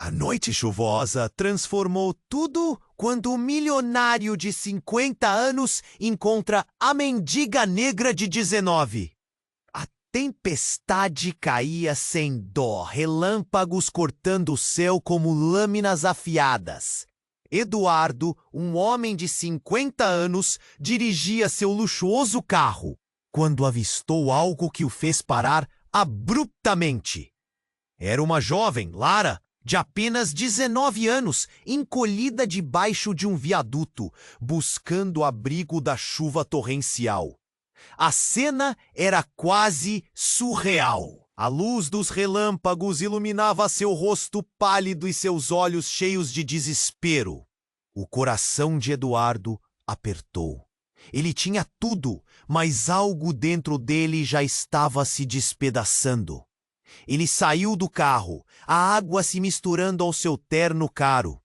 A noite chuvosa transformou tudo quando o milionário de 50 anos encontra a mendiga negra de 19. A tempestade caía sem dó, relâmpagos cortando o céu como lâminas afiadas. Eduardo, um homem de 50 anos, dirigia seu luxuoso carro, quando avistou algo que o fez parar abruptamente. Era uma jovem, Lara, de apenas 19 anos, encolhida debaixo de um viaduto, buscando abrigo da chuva torrencial. A cena era quase surreal. A luz dos relâmpagos iluminava seu rosto pálido e seus olhos cheios de desespero. O coração de Eduardo apertou. Ele tinha tudo, mas algo dentro dele já estava se despedaçando. Ele saiu do carro, a água se misturando ao seu terno caro.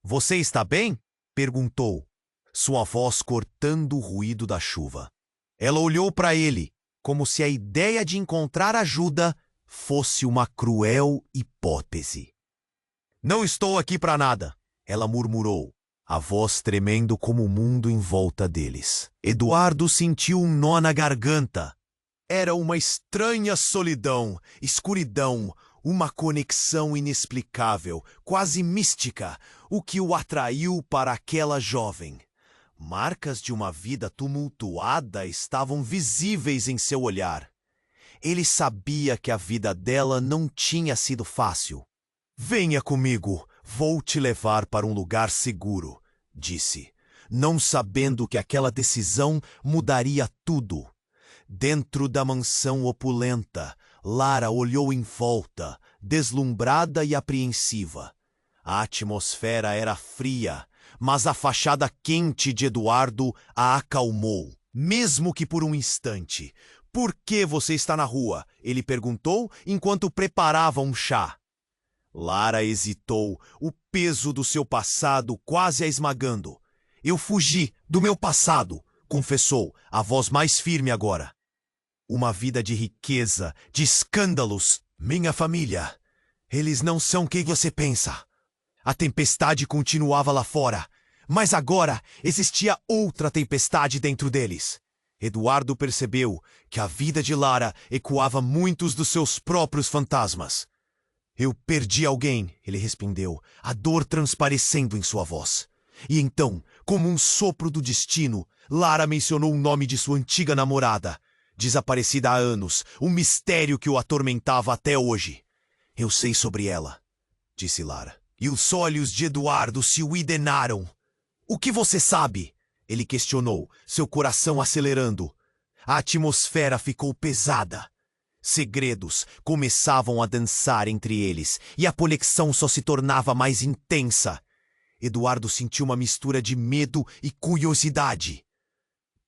"Você está bem?" perguntou, sua voz cortando o ruído da chuva. Ela olhou para ele, como se a ideia de encontrar ajuda fosse uma cruel hipótese. "Não estou aqui para nada", ela murmurou, a voz tremendo como o mundo em volta deles. Eduardo sentiu um nó na garganta. Era uma estranha solidão, escuridão, uma conexão inexplicável, quase mística, o que o atraiu para aquela jovem. Marcas de uma vida tumultuada estavam visíveis em seu olhar. Ele sabia que a vida dela não tinha sido fácil. "Venha comigo, vou te levar para um lugar seguro", disse, não sabendo que aquela decisão mudaria tudo. Dentro da mansão opulenta, Lara olhou em volta, deslumbrada e apreensiva. A atmosfera era fria, mas a fachada quente de Eduardo a acalmou, mesmo que por um instante. "Por que você está na rua?" ele perguntou enquanto preparava um chá. Lara hesitou, o peso do seu passado quase a esmagando. "Eu fugi do meu passado", confessou, a voz mais firme agora. "Uma vida de riqueza, de escândalos. Minha família. Eles não são quem você pensa." A tempestade continuava lá fora, mas agora existia outra tempestade dentro deles. Eduardo percebeu que a vida de Lara ecoava muitos dos seus próprios fantasmas. "Eu perdi alguém", ele respondeu, a dor transparecendo em sua voz. E então, como um sopro do destino, Lara mencionou o nome de sua antiga namorada, desaparecida há anos, um mistério que o atormentava até hoje. "Eu sei sobre ela", disse Lara. E os olhos de Eduardo se uidenaram. "O que você sabe?" ele questionou, seu coração acelerando. A atmosfera ficou pesada. Segredos começavam a dançar entre eles, e a conexão só se tornava mais intensa. Eduardo sentiu uma mistura de medo e curiosidade.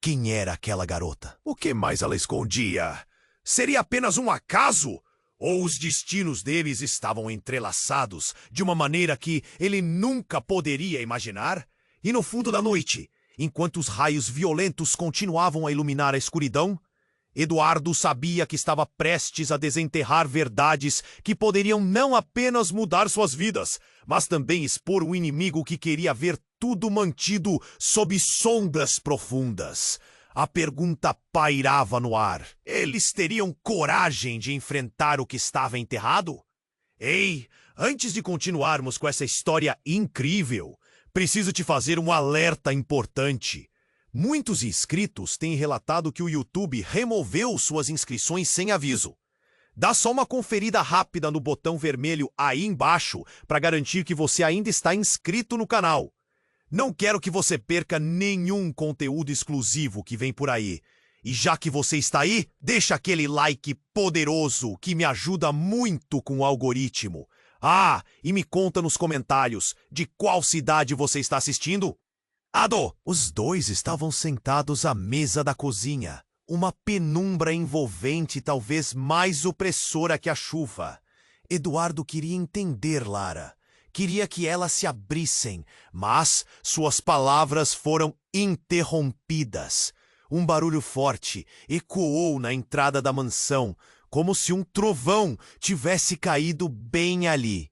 Quem era aquela garota? O que mais ela escondia? Seria apenas um acaso? Ou os destinos deles estavam entrelaçados de uma maneira que ele nunca poderia imaginar? E no fundo da noite, enquanto os raios violentos continuavam a iluminar a escuridão, Eduardo sabia que estava prestes a desenterrar verdades que poderiam não apenas mudar suas vidas, mas também expor o inimigo que queria ver tudo mantido sob sombras profundas. A pergunta pairava no ar. Eles teriam coragem de enfrentar o que estava enterrado? Ei, antes de continuarmos com essa história incrível, preciso te fazer um alerta importante. Muitos inscritos têm relatado que o YouTube removeu suas inscrições sem aviso. Dá só uma conferida rápida no botão vermelho aí embaixo para garantir que você ainda está inscrito no canal. Não quero que você perca nenhum conteúdo exclusivo que vem por aí. E já que você está aí, deixa aquele like poderoso que me ajuda muito com o algoritmo. Ah, e me conta nos comentários de qual cidade você está assistindo. Ado! Os dois estavam sentados à mesa da cozinha. Uma penumbra envolvente, talvez mais opressora que a chuva. Eduardo queria entender Lara. Queria que elas se abrissem, mas suas palavras foram interrompidas. Um barulho forte ecoou na entrada da mansão, como se um trovão tivesse caído bem ali.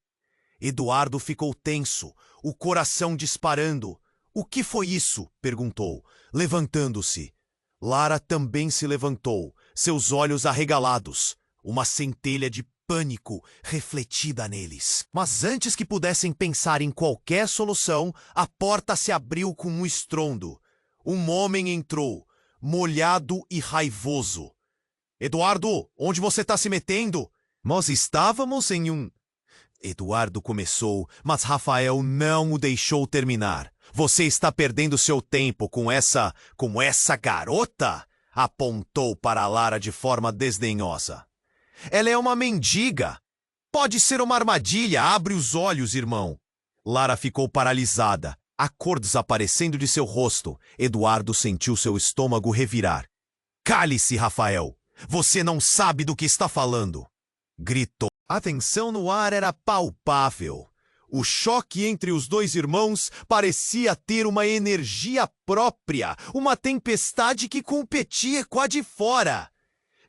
Eduardo ficou tenso, o coração disparando. O que foi isso? Perguntou, levantando-se. Lara também se levantou, seus olhos arregalados, uma centelha de pânico refletida neles. Mas antes que pudessem pensar em qualquer solução, a porta se abriu com um estrondo. Um homem entrou, molhado e raivoso. Eduardo, onde você está se metendo? Nós estávamos em um... Eduardo começou, mas Rafael não o deixou terminar. Você está perdendo seu tempo com essa garota? Apontou para Lara de forma desdenhosa. Ela é uma mendiga. Pode ser uma armadilha. Abre os olhos, irmão. Lara ficou paralisada, a cor desaparecendo de seu rosto. Eduardo sentiu seu estômago revirar. Cale-se, Rafael. Você não sabe do que está falando. Gritou. A tensão no ar era palpável. O choque entre os dois irmãos parecia ter uma energia própria, uma tempestade que competia com a de fora.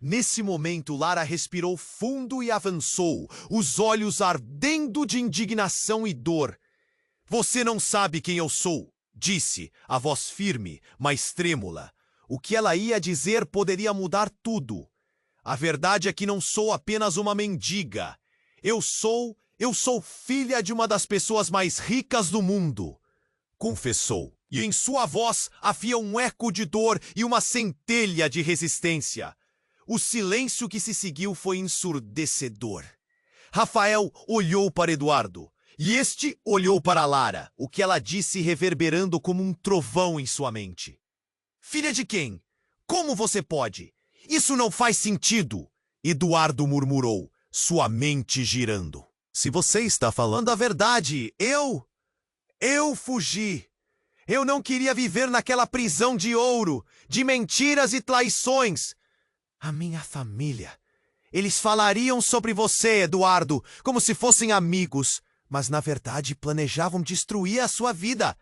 Nesse momento, Lara respirou fundo e avançou, os olhos ardendo de indignação e dor. Você não sabe quem eu sou, disse, a voz firme, mas trêmula. O que ela ia dizer poderia mudar tudo. A verdade é que não sou apenas uma mendiga. Eu sou filha de uma das pessoas mais ricas do mundo, confessou. E em sua voz havia um eco de dor e uma centelha de resistência. O silêncio que se seguiu foi ensurdecedor. Rafael olhou para Eduardo, e este olhou para Lara, o que ela disse reverberando como um trovão em sua mente. Filha de quem? Como você pode? Isso não faz sentido, Eduardo murmurou, sua mente girando. Se você está falando a verdade, eu fugi. Eu não queria viver naquela prisão de ouro, de mentiras e traições. A minha família. Eles falariam sobre você, Eduardo, como se fossem amigos, mas na verdade planejavam destruir a sua vida.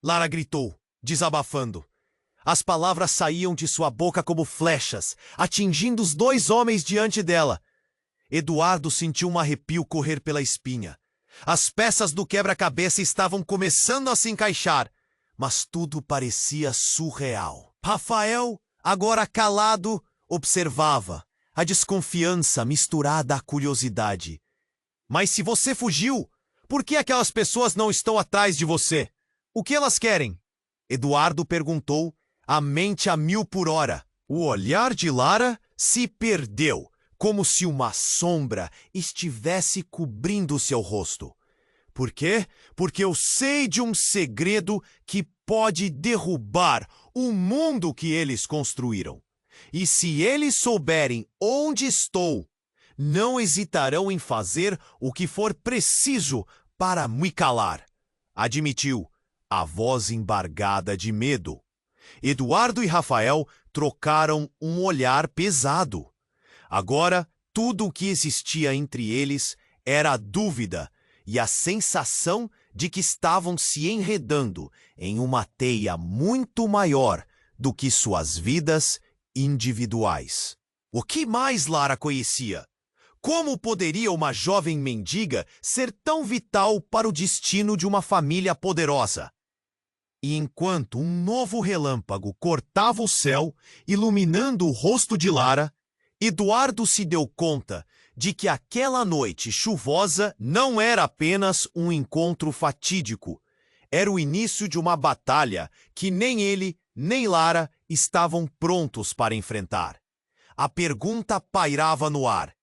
Lara gritou, desabafando. As palavras saíam de sua boca como flechas, atingindo os dois homens diante dela. Eduardo sentiu um arrepio correr pela espinha. As peças do quebra-cabeça estavam começando a se encaixar, mas tudo parecia surreal. Rafael, agora calado, observava, a desconfiança misturada à curiosidade. Mas se você fugiu, por que aquelas pessoas não estão atrás de você? O que elas querem? Eduardo perguntou, a mente a 1000 por hora. O olhar de Lara se perdeu, como se uma sombra estivesse cobrindo seu rosto. Por quê? Porque eu sei de um segredo que pode derrubar o mundo que eles construíram. E se eles souberem onde estou, não hesitarão em fazer o que for preciso para me calar, admitiu, a voz embargada de medo. Eduardo e Rafael trocaram um olhar pesado. Agora, tudo o que existia entre eles era a dúvida e a sensação de que estavam se enredando em uma teia muito maior do que suas vidas individuais. O que mais Lara conhecia? Como poderia uma jovem mendiga ser tão vital para o destino de uma família poderosa? E enquanto um novo relâmpago cortava o céu, iluminando o rosto de Lara, Eduardo se deu conta de que aquela noite chuvosa não era apenas um encontro fatídico. Era o início de uma batalha que nem ele, nem Lara estavam prontos para enfrentar. A pergunta pairava no ar.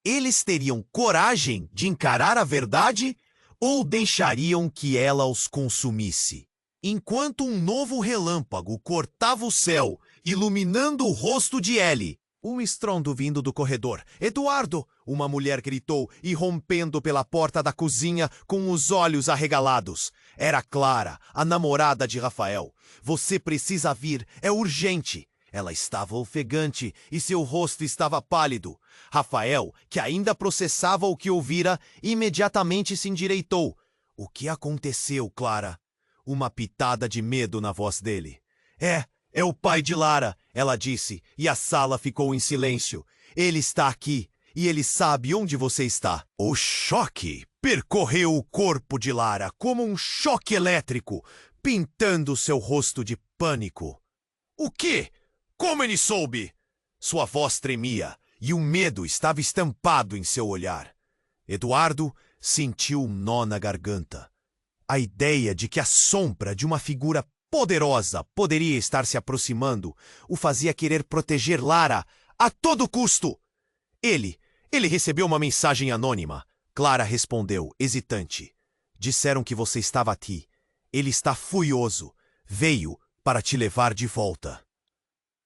Eles teriam coragem de encarar a verdade ou deixariam que ela os consumisse? Enquanto um novo relâmpago cortava o céu, iluminando o rosto de Ellie, um estrondo vindo do corredor. Eduardo! Uma mulher gritou, irrompendo pela porta da cozinha com os olhos arregalados. Era Clara, a namorada de Rafael. Você precisa vir, é urgente. Ela estava ofegante e seu rosto estava pálido. Rafael, que ainda processava o que ouvira, imediatamente se endireitou. O que aconteceu, Clara? Uma pitada de medo na voz dele. É o pai de Lara, ela disse, e a sala ficou em silêncio. Ele está aqui, e ele sabe onde você está. O choque percorreu o corpo de Lara como um choque elétrico, pintando seu rosto de pânico. O quê? Como ele soube? Sua voz tremia e o medo estava estampado em seu olhar. Eduardo sentiu um nó na garganta. A ideia de que a sombra de uma figura poderosa poderia estar se aproximando o fazia querer proteger Lara a todo custo. Ele recebeu uma mensagem anônima. Clara respondeu, hesitante. Disseram que você estava aqui. Ele está furioso. Veio para te levar de volta.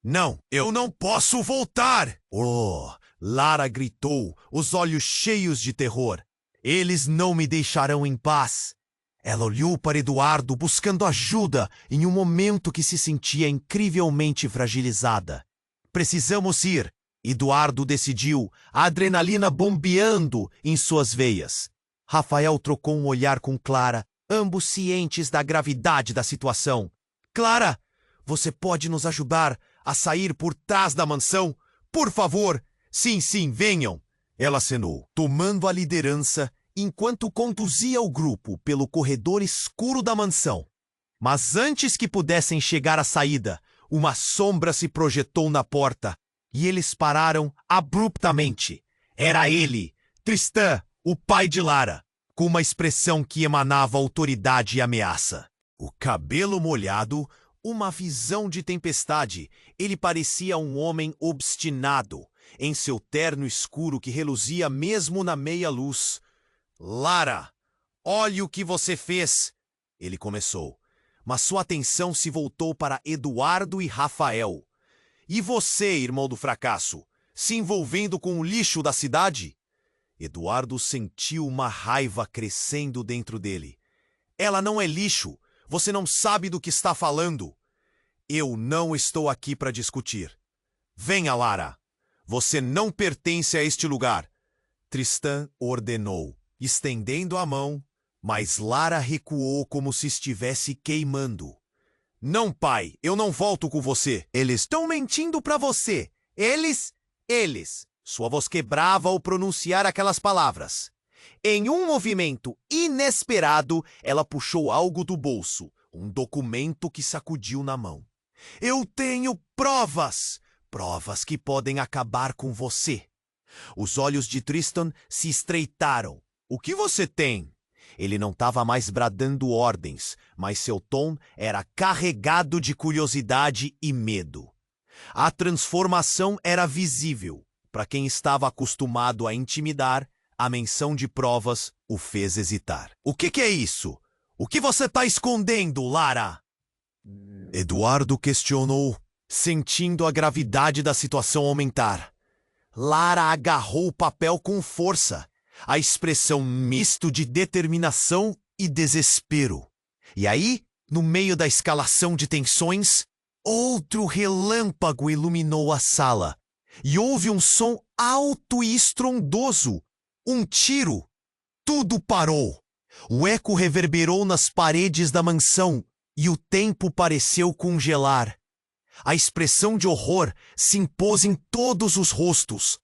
Não, eu não posso voltar! Oh! Lara gritou, os olhos cheios de terror. Eles não me deixarão em paz. Ela olhou para Eduardo buscando ajuda em um momento que se sentia incrivelmente fragilizada. Precisamos ir. Eduardo decidiu, a adrenalina bombeando em suas veias. Rafael trocou um olhar com Clara, ambos cientes da gravidade da situação. Clara, você pode nos ajudar a sair por trás da mansão? Por favor! Sim, venham! Ela acenou, tomando a liderança enquanto conduzia o grupo pelo corredor escuro da mansão. Mas antes que pudessem chegar à saída, uma sombra se projetou na porta e eles pararam abruptamente. Era ele, Tristan, o pai de Lara, com uma expressão que emanava autoridade e ameaça. O cabelo molhado, uma visão de tempestade, ele parecia um homem obstinado, em seu terno escuro que reluzia mesmo na meia-luz. Lara, olhe o que você fez! Ele começou, mas sua atenção se voltou para Eduardo e Rafael. E você, irmão do fracasso, se envolvendo com o lixo da cidade? Eduardo sentiu uma raiva crescendo dentro dele. Ela não é lixo, você não sabe do que está falando. Eu não estou aqui para discutir. Venha, Lara. Você não pertence a este lugar. Tristan ordenou, estendendo a mão, mas Lara recuou como se estivesse queimando. Não, pai, eu não volto com você. Eles estão mentindo para você. Eles. Sua voz quebrava ao pronunciar aquelas palavras. Em um movimento inesperado, ela puxou algo do bolso, um documento que sacudiu na mão. Eu tenho provas! Provas que podem acabar com você. Os olhos de Tristan se estreitaram. O que você tem? Ele não estava mais bradando ordens, mas seu tom era carregado de curiosidade e medo. A transformação era visível. Para quem estava acostumado a intimidar, a menção de provas o fez hesitar. O que é isso? O que você está escondendo, Lara? Eduardo questionou, sentindo a gravidade da situação aumentar. Lara agarrou o papel com força, a expressão misto de determinação e desespero. E aí, no meio da escalação de tensões, outro relâmpago iluminou a sala. E houve um som alto e estrondoso. Um tiro. Tudo parou. O eco reverberou nas paredes da mansão e o tempo pareceu congelar. A expressão de horror se impôs em todos os rostos.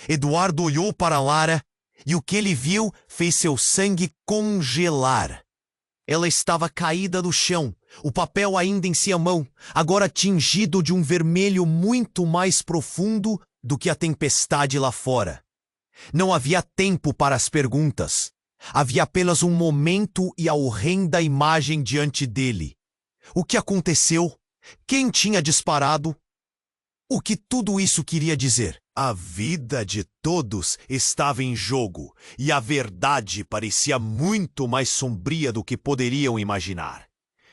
Eduardo olhou para Lara e o que ele viu fez seu sangue congelar. Ela estava caída no chão, o papel ainda em sua mão, agora tingido de um vermelho muito mais profundo do que a tempestade lá fora. Não havia tempo para as perguntas. Havia apenas um momento e a horrenda imagem diante dele. O que aconteceu? Quem tinha disparado? O que tudo isso queria dizer? A vida de todos estava em jogo e a verdade parecia muito mais sombria do que poderiam imaginar.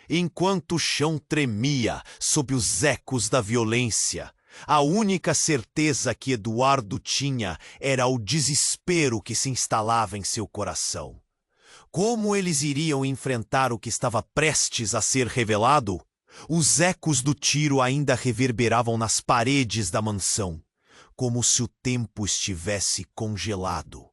Enquanto o chão tremia sob os ecos da violência, a única certeza que Eduardo tinha era o desespero que se instalava em seu coração. Como eles iriam enfrentar o que estava prestes a ser revelado? Os ecos do tiro ainda reverberavam nas paredes da mansão, como se o tempo estivesse congelado.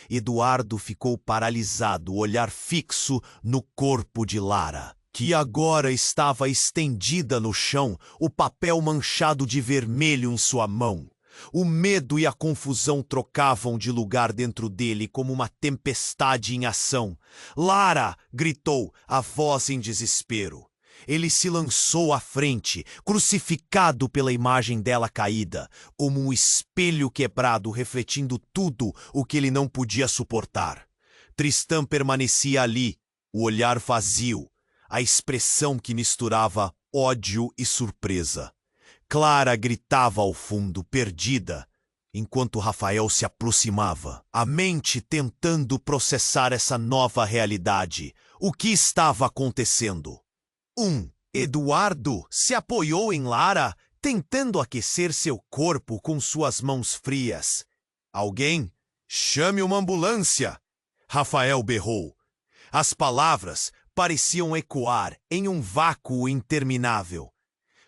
Eduardo ficou paralisado, olhar fixo no corpo de Lara, que agora estava estendida no chão, o papel manchado de vermelho em sua mão. O medo e a confusão trocavam de lugar dentro dele como uma tempestade em ação. "Lara!" gritou, a voz em desespero. Ele se lançou à frente, crucificado pela imagem dela caída, como um espelho quebrado refletindo tudo o que ele não podia suportar. Tristã permanecia ali, o olhar vazio, a expressão que misturava ódio e surpresa. Clara gritava ao fundo, perdida, enquanto Rafael se aproximava, a mente tentando processar essa nova realidade. O que estava acontecendo? Eduardo se apoiou em Lara, tentando aquecer seu corpo com suas mãos frias. "Alguém? Chame uma ambulância!" Rafael berrou. As palavras pareciam ecoar em um vácuo interminável.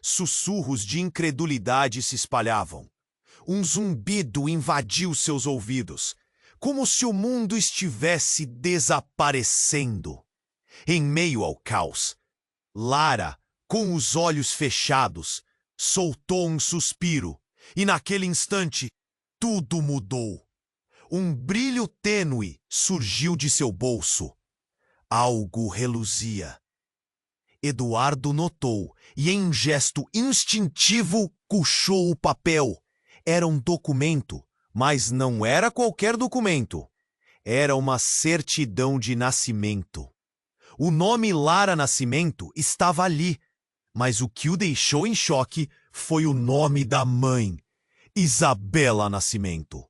Sussurros de incredulidade se espalhavam. Um zumbido invadiu seus ouvidos, como se o mundo estivesse desaparecendo. Em meio ao caos, Lara, com os olhos fechados, soltou um suspiro, e naquele instante, tudo mudou. Um brilho tênue surgiu de seu bolso. Algo reluzia. Eduardo notou e, em um gesto instintivo, puxou o papel. Era um documento, mas não era qualquer documento. Era uma certidão de nascimento. O nome Lara Nascimento estava ali, mas o que o deixou em choque foi o nome da mãe, Isabela Nascimento.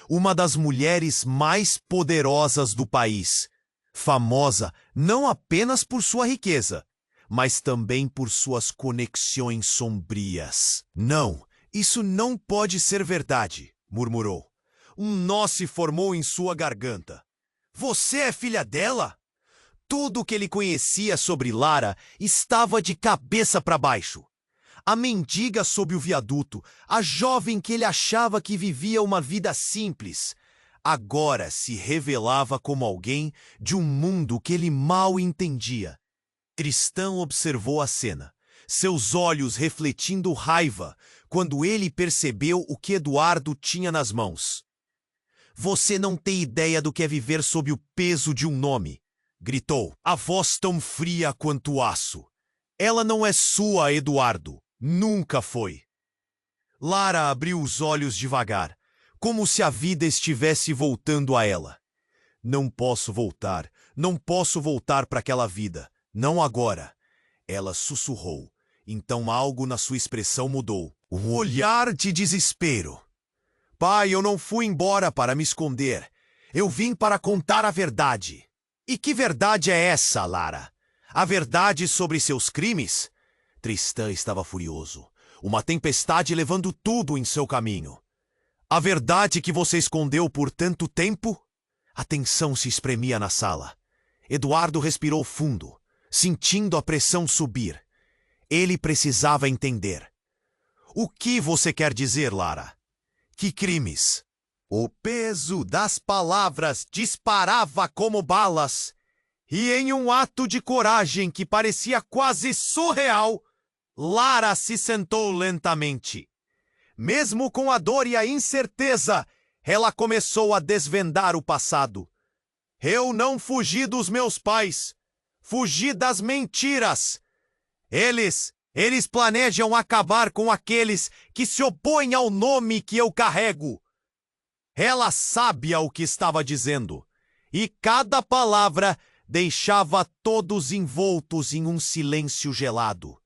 Uma das mulheres mais poderosas do país, famosa não apenas por sua riqueza, mas também por suas conexões sombrias. "Não, isso não pode ser verdade", murmurou. Um nó se formou em sua garganta. "Você é filha dela?" Tudo o que ele conhecia sobre Lara estava de cabeça para baixo. A mendiga sob o viaduto, a jovem que ele achava que vivia uma vida simples, agora se revelava como alguém de um mundo que ele mal entendia. Tristã observou a cena, seus olhos refletindo raiva quando ele percebeu o que Eduardo tinha nas mãos. "Você não tem ideia do que é viver sob o peso de um nome", gritou, a voz tão fria quanto aço. "Ela não é sua, Eduardo. Nunca foi." Lara abriu os olhos devagar, como se a vida estivesse voltando a ela. Não posso voltar para aquela vida. Não agora." Ela sussurrou. Então algo na sua expressão mudou. Um olhar de desespero. "Pai, eu não fui embora para me esconder. Eu vim para contar a verdade." "E que verdade é essa, Lara? A verdade sobre seus crimes?" Tristã estava furioso. Uma tempestade levando tudo em seu caminho. "A verdade que você escondeu por tanto tempo?" A tensão se espremia na sala. Eduardo respirou fundo, sentindo a pressão subir. Ele precisava entender. "O que você quer dizer, Lara? Que crimes?" O peso das palavras disparava como balas, e em um ato de coragem que parecia quase surreal, Lara se sentou lentamente. Mesmo com a dor e a incerteza, ela começou a desvendar o passado. "Eu não fugi dos meus pais. Fugi das mentiras. Eles planejam acabar com aqueles que se opõem ao nome que eu carrego." Ela sabia o que estava dizendo, e cada palavra deixava todos envoltos em um silêncio gelado.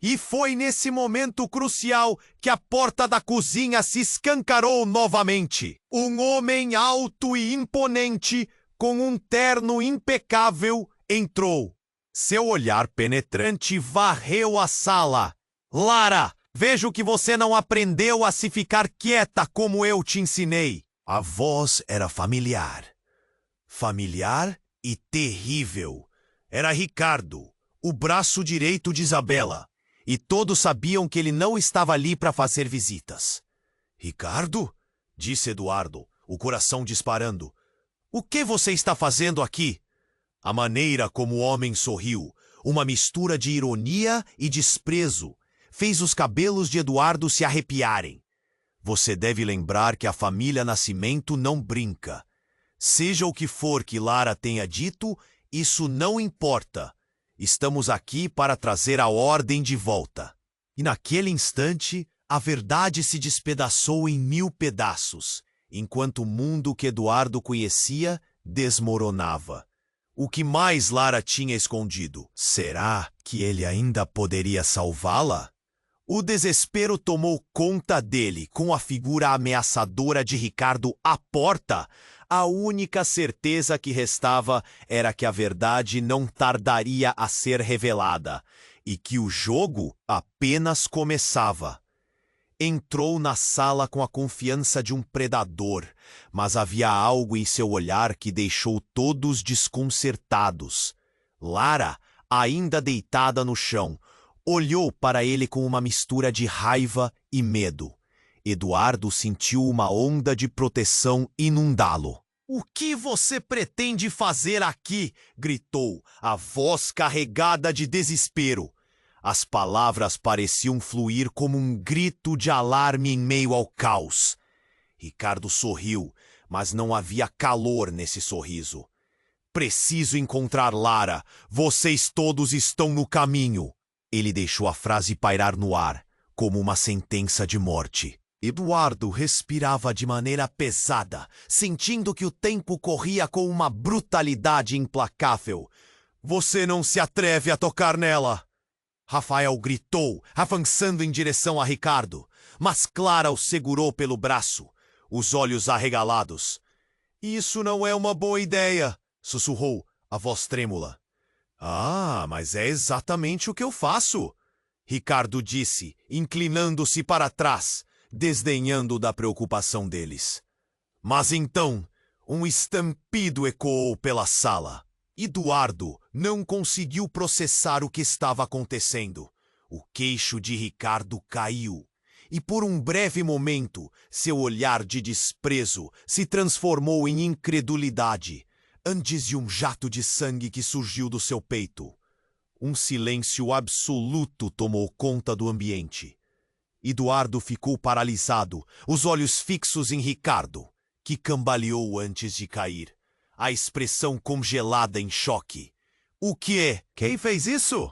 E foi nesse momento crucial que a porta da cozinha se escancarou novamente. Um homem alto e imponente, com um terno impecável, entrou. Seu olhar penetrante varreu a sala. "Lara, vejo que você não aprendeu a se ficar quieta como eu te ensinei." A voz era familiar. Familiar e terrível. Era Ricardo, o braço direito de Isabela. E todos sabiam que ele não estava ali para fazer visitas. "Ricardo?" disse Eduardo, o coração disparando. "O que você está fazendo aqui?" A maneira como o homem sorriu, uma mistura de ironia e desprezo, fez os cabelos de Eduardo se arrepiarem. Você deve lembrar que a família Nascimento não brinca. Seja o que for que Lara tenha dito, isso não importa. Estamos aqui para trazer a ordem de volta. E naquele instante, a verdade se despedaçou em 1000 pedaços, enquanto o mundo que Eduardo conhecia desmoronava. O que mais Lara tinha escondido? Será que ele ainda poderia salvá-la? O desespero tomou conta dele, com a figura ameaçadora de Ricardo à porta. A única certeza que restava era que a verdade não tardaria a ser revelada e que o jogo apenas começava. Entrou na sala com a confiança de um predador, mas havia algo em seu olhar que deixou todos desconcertados. Lara, ainda deitada no chão, olhou para ele com uma mistura de raiva e medo. Eduardo sentiu uma onda de proteção inundá-lo. "O que você pretende fazer aqui?" gritou, a voz carregada de desespero. As palavras pareciam fluir como um grito de alarme em meio ao caos. Ricardo sorriu, mas não havia calor nesse sorriso. "Preciso encontrar Lara. Vocês todos estão no caminho." Ele deixou a frase pairar no ar, como uma sentença de morte. Eduardo respirava de maneira pesada, sentindo que o tempo corria com uma brutalidade implacável. "Você não se atreve a tocar nela!" Rafael gritou, avançando em direção a Ricardo, mas Clara o segurou pelo braço, os olhos arregalados. "Isso não é uma boa ideia", sussurrou, a voz trêmula. "Ah, mas é exatamente o que eu faço", Ricardo disse, inclinando-se para trás, desdenhando da preocupação deles. Mas então, um estampido ecoou pela sala. Eduardo não conseguiu processar o que estava acontecendo. O queixo de Ricardo caiu, e por um breve momento, seu olhar de desprezo se transformou em incredulidade, antes de um jato de sangue que surgiu do seu peito. Um silêncio absoluto tomou conta do ambiente. Eduardo ficou paralisado, os olhos fixos em Ricardo, que cambaleou antes de cair, a expressão congelada em choque. "O que é? Quem fez isso?"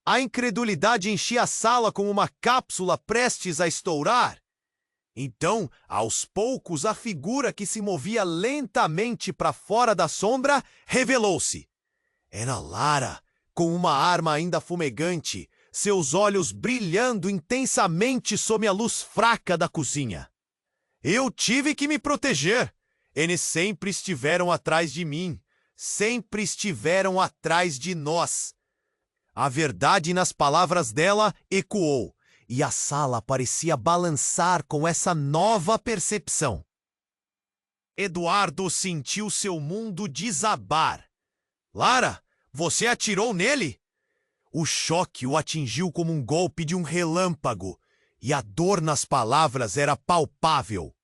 A incredulidade enchia a sala como uma cápsula prestes a estourar. Então, aos poucos, a figura que se movia lentamente para fora da sombra revelou-se. Era Lara, com uma arma ainda fumegante, seus olhos brilhando intensamente sob a luz fraca da cozinha. "Eu tive que me proteger. Eles sempre estiveram atrás de mim. Sempre estiveram atrás de nós." A verdade nas palavras dela ecoou, e a sala parecia balançar com essa nova percepção. Eduardo sentiu seu mundo desabar. "Lara, você atirou nele?" O choque o atingiu como um golpe de um relâmpago, e a dor nas palavras era palpável.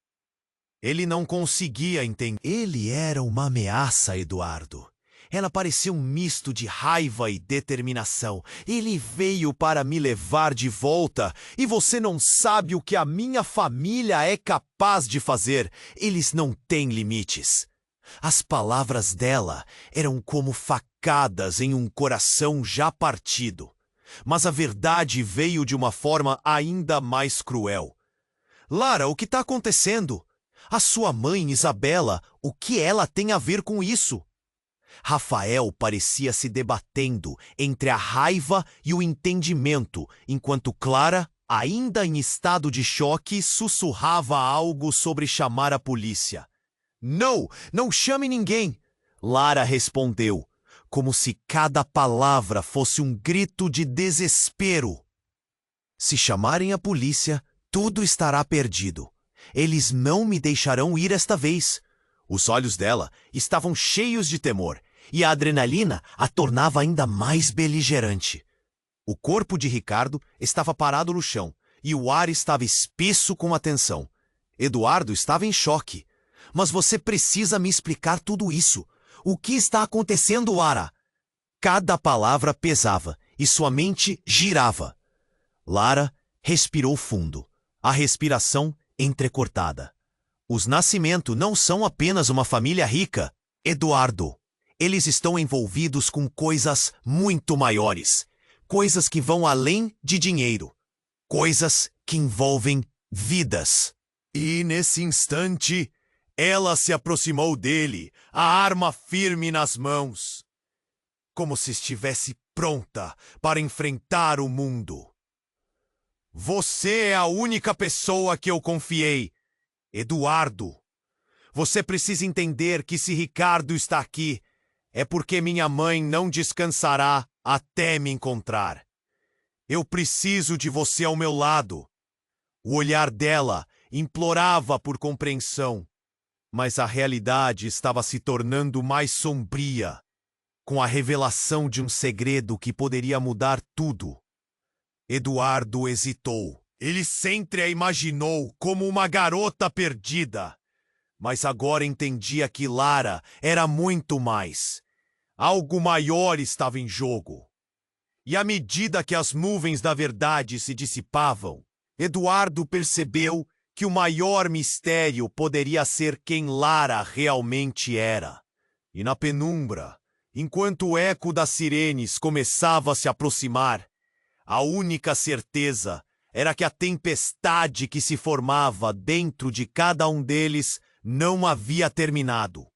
Ele não conseguia entender. Ele era uma ameaça, Eduardo. Ela parecia um misto de raiva e determinação. "Ele veio para me levar de volta, e você não sabe o que a minha família é capaz de fazer. Eles não têm limites." As palavras dela eram como facadas em um coração já partido. Mas a verdade veio de uma forma ainda mais cruel. "Lara, o que está acontecendo? A sua mãe, Isabela, o que ela tem a ver com isso?" Rafael parecia se debatendo entre a raiva e o entendimento, enquanto Clara, ainda em estado de choque, sussurrava algo sobre chamar a polícia. "Não, não chame ninguém!" Lara respondeu, como se cada palavra fosse um grito de desespero. "Se chamarem a polícia, tudo estará perdido. Eles não me deixarão ir esta vez." Os olhos dela estavam cheios de temor, e a adrenalina a tornava ainda mais beligerante. O corpo de Ricardo estava parado no chão, e o ar estava espesso com a tensão. Eduardo estava em choque. "Mas você precisa me explicar tudo isso. O que está acontecendo, Lara?" Cada palavra pesava, e sua mente girava. Lara respirou fundo. A respiração entrecortada. Os Nascimento não são apenas uma família rica, Eduardo. Eles estão envolvidos com coisas muito maiores. Coisas que vão além de dinheiro. Coisas que envolvem vidas. E nesse instante, ela se aproximou dele, a arma firme nas mãos, como se estivesse pronta para enfrentar o mundo. Você é a única pessoa que eu confiei, Eduardo. Você precisa entender que se Ricardo está aqui, é porque minha mãe não descansará até me encontrar. Eu preciso de você ao meu lado. O olhar dela implorava por compreensão, mas a realidade estava se tornando mais sombria, com a revelação de um segredo que poderia mudar tudo. Eduardo hesitou. Ele sempre a imaginou como uma garota perdida, mas agora entendia que Lara era muito mais. Algo maior estava em jogo. E à medida que as nuvens da verdade se dissipavam, Eduardo percebeu que o maior mistério poderia ser quem Lara realmente era. E na penumbra, enquanto o eco das sirenes começava a se aproximar, a única certeza era que a tempestade que se formava dentro de cada um deles não havia terminado.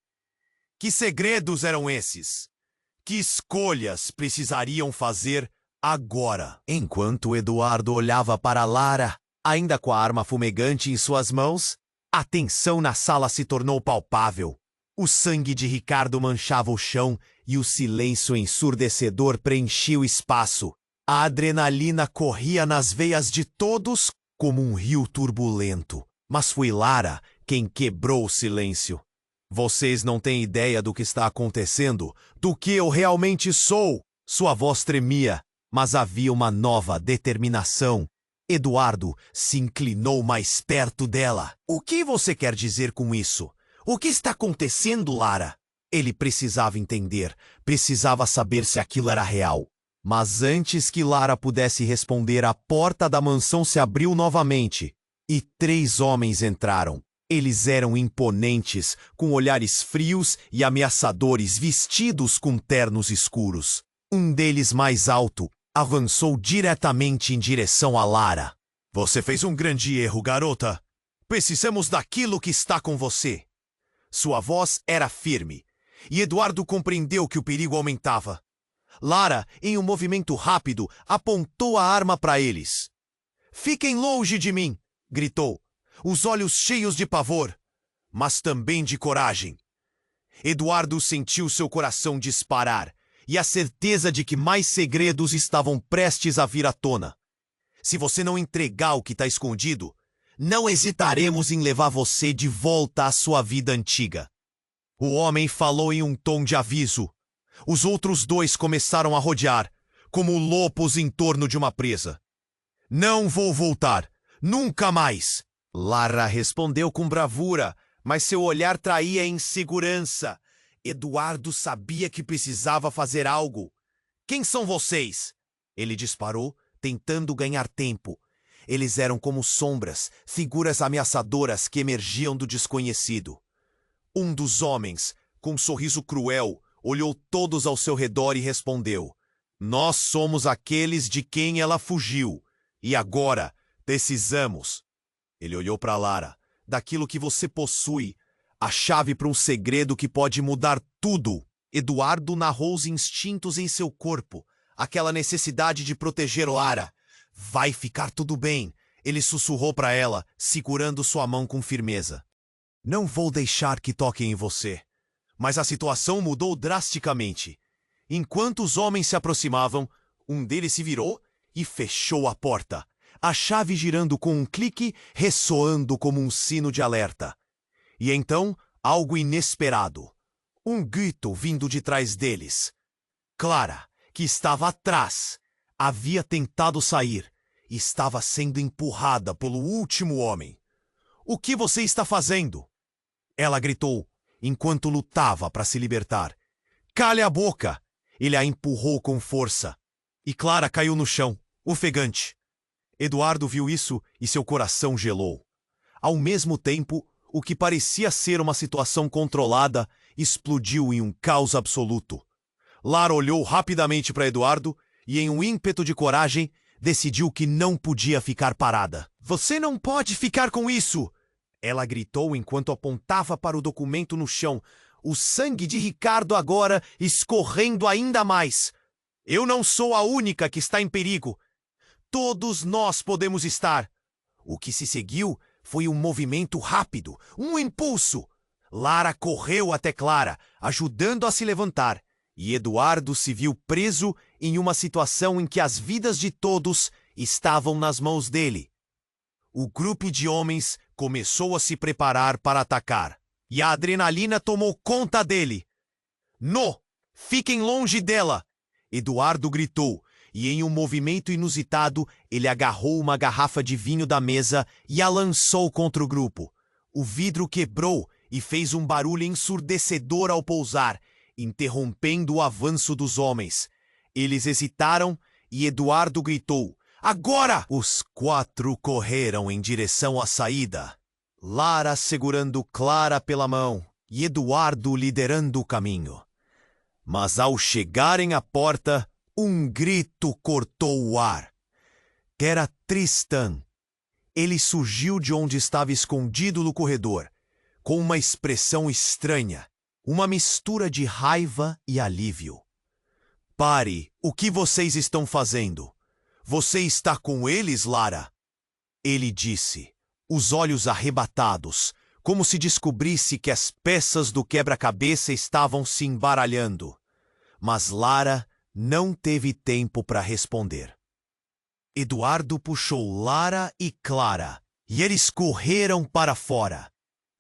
Que segredos eram esses? Que escolhas precisariam fazer agora? Enquanto Eduardo olhava para Lara, ainda com a arma fumegante em suas mãos, a tensão na sala se tornou palpável. O sangue de Ricardo manchava o chão e o silêncio ensurdecedor preenchia o espaço. A adrenalina corria nas veias de todos como um rio turbulento. Mas foi Lara quem quebrou o silêncio. Vocês não têm ideia do que está acontecendo, do que eu realmente sou. Sua voz tremia, mas havia uma nova determinação. Eduardo se inclinou mais perto dela. O que você quer dizer com isso? O que está acontecendo, Lara? Ele precisava entender, precisava saber se aquilo era real. Mas antes que Lara pudesse responder, a porta da mansão se abriu novamente e 3 homens entraram. Eles eram imponentes, com olhares frios e ameaçadores, vestidos com ternos escuros. Um deles, mais alto, avançou diretamente em direção a Lara. Você fez um grande erro, garota. Precisamos daquilo que está com você. Sua voz era firme, e Eduardo compreendeu que o perigo aumentava. Lara, em um movimento rápido, apontou a arma para eles. Fiquem longe de mim! Gritou, os olhos cheios de pavor, mas também de coragem. Eduardo sentiu seu coração disparar e a certeza de que mais segredos estavam prestes a vir à tona. Se você não entregar o que está escondido, não hesitaremos em levar você de volta à sua vida antiga. O homem falou em um tom de aviso. Os outros 2 começaram a rodear, como lobos em torno de uma presa. Não vou voltar, nunca mais! Lara respondeu com bravura, mas seu olhar traía insegurança. Eduardo sabia que precisava fazer algo. Quem são vocês? Ele disparou, tentando ganhar tempo. Eles eram como sombras, figuras ameaçadoras que emergiam do desconhecido. Um dos homens, com um sorriso cruel, olhou todos ao seu redor e respondeu: Nós somos aqueles de quem ela fugiu, e agora precisamos. Ele olhou para Lara. Daquilo que você possui, a chave para um segredo que pode mudar tudo. Eduardo narrou os instintos em seu corpo, aquela necessidade de proteger Lara. Vai ficar tudo bem, ele sussurrou para ela, segurando sua mão com firmeza. Não vou deixar que toquem em você. Mas a situação mudou drasticamente. Enquanto os homens se aproximavam, um deles se virou e fechou a porta, a chave girando com um clique, ressoando como um sino de alerta. E então, algo inesperado. Um grito vindo de trás deles. Clara, que estava atrás, havia tentado sair e estava sendo empurrada pelo último homem. O que você está fazendo? Ela gritou, enquanto lutava para se libertar. Cale a boca! Ele a empurrou com força. E Clara caiu no chão, ofegante. Eduardo viu isso e seu coração gelou. Ao mesmo tempo, o que parecia ser uma situação controlada explodiu em um caos absoluto. Lara olhou rapidamente para Eduardo e, em um ímpeto de coragem, decidiu que não podia ficar parada. "Você não pode ficar com isso!" Ela gritou enquanto apontava para o documento no chão, o sangue de Ricardo agora escorrendo ainda mais. "Eu não sou a única que está em perigo. Todos nós podemos estar." O que se seguiu foi um movimento rápido, um impulso. Lara correu até Clara, ajudando a se levantar, e Eduardo se viu preso em uma situação em que as vidas de todos estavam nas mãos dele. O grupo de homens começou a se preparar para atacar, e a adrenalina tomou conta dele. "No! Fiquem longe dela!" Eduardo gritou, e em um movimento inusitado, ele agarrou uma garrafa de vinho da mesa e a lançou contra o grupo. O vidro quebrou e fez um barulho ensurdecedor ao pousar, interrompendo o avanço dos homens. Eles hesitaram e Eduardo gritou: "Agora!" Os 4 correram em direção à saída, Lara segurando Clara pela mão e Eduardo liderando o caminho. Mas ao chegarem à porta, um grito cortou o ar. Era Tristan. Ele surgiu de onde estava escondido no corredor, com uma expressão estranha, uma mistura de raiva e alívio. "Pare! O que vocês estão fazendo? Você está com eles, Lara?" Ele disse, os olhos arrebatados, como se descobrisse que as peças do quebra-cabeça estavam se embaralhando. Mas Lara não teve tempo para responder. Eduardo puxou Lara e Clara, e eles correram para fora.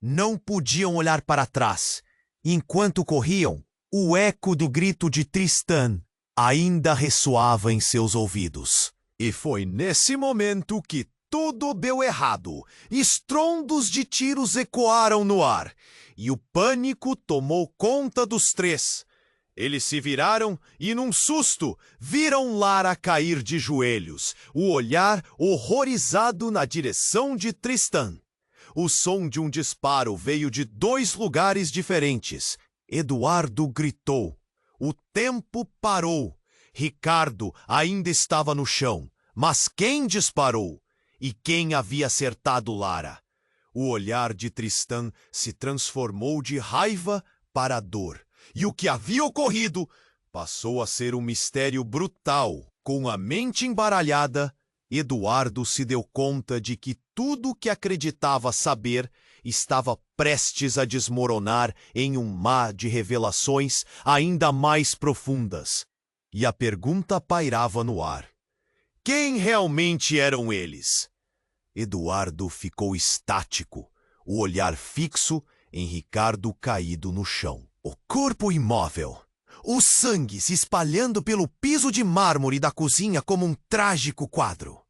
Não podiam olhar para trás. Enquanto corriam, o eco do grito de Tristan ainda ressoava em seus ouvidos. E foi nesse momento que tudo deu errado. Estrondos de tiros ecoaram no ar, e o pânico tomou conta dos 3. Eles se viraram e, num susto, viram Lara cair de joelhos, o olhar horrorizado na direção de Tristan. O som de um disparo veio de 2 lugares diferentes. Eduardo gritou. O tempo parou. Ricardo ainda estava no chão. Mas quem disparou? E quem havia acertado Lara? O olhar de Tristan se transformou de raiva para dor. E o que havia ocorrido passou a ser um mistério brutal. Com a mente embaralhada, Eduardo se deu conta de que tudo o que acreditava saber estava prestes a desmoronar em um mar de revelações ainda mais profundas. E a pergunta pairava no ar: quem realmente eram eles? Eduardo ficou estático, o olhar fixo em Ricardo caído no chão. O corpo imóvel, o sangue se espalhando pelo piso de mármore da cozinha como um trágico quadro.